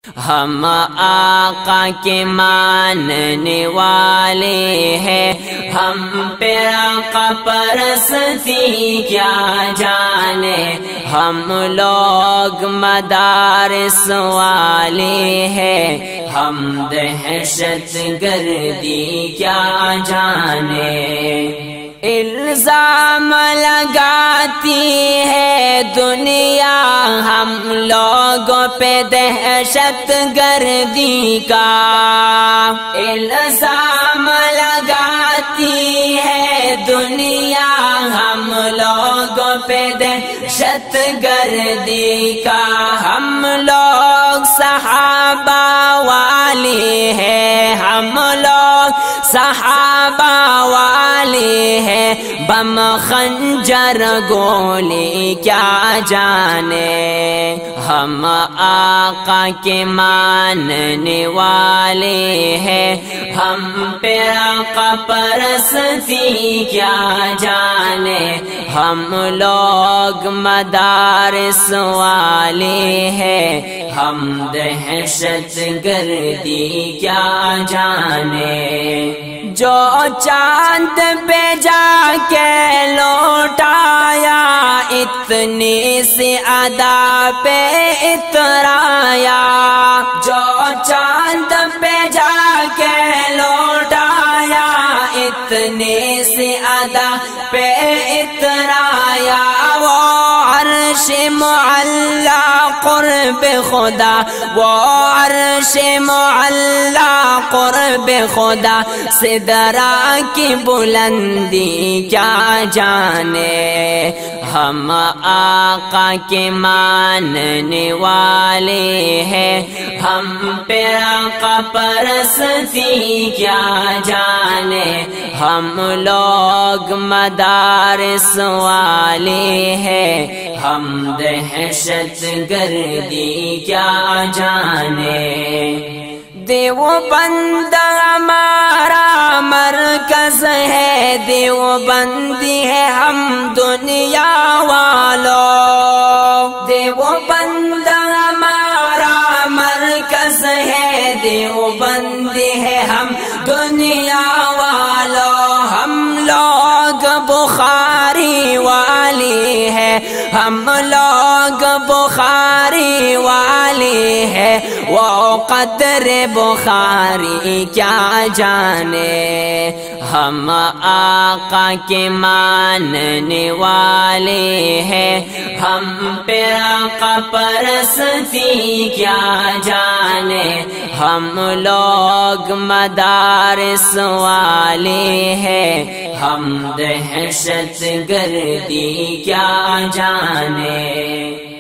ہم آقا کے ماننے والے ہیں، ہم پہ آقا پرستی کیا جانے، ہم لوگ مدارس والے ہیں، ہم دہشت گردی کیا جانے۔ الزام لگاتی ہے دنیا ہم لوگوں پہ دہشت گردی کا، الزام لگاتی ہے دنیا ہم لوگوں پہ دہشت گردی کا، ہم لوگ صحابہ والے ہیں، ہم لوگ صحابہ والے ہیں، بم خنجر گولی کیا جانے، ہم آقا کے ماننے والے ہیں، ہم پہ آقا پرستی کیا جانے، ہم لوگ مدارس والے ہیں، ہم دہشت گردی کیا جانے۔ جو چاند پہ جا کے لوٹایا اتنی سی ادا پہ اترایا، جو چاند پہ جا کے لوٹایا اتنی سی ادا پہ اترایا، وہ عرش معلا قرب خدا، وہ عرش معلا قرب خدا، سدرا کی بلندی کیا جانے، ہم آقا کے ماننے والے ہیں، ہم پہ آقا پرستی کیا جانے، ہم لوگ مدارس والے ہیں، ہم دہشت گردی کیا جانے۔ دیوبند ہمارا مرکز ہے، دیوبندی ہے ہم دنیا والوں، دیوبند ہمارا مرکز ہے، دیوبندی ہے ہم دنیا والوں، ہم لوگ بخاری والے ہیں، ہم لوگ بخاری والے ہیں، وہ قدر بخاری کیا جانے، ہم آقا کے ماننے والے ہیں، ہم پہ آقا پرستی کیا جانے، ہم لوگ مدارس والے ہیں، ہم دہشت گردی کیا جانے۔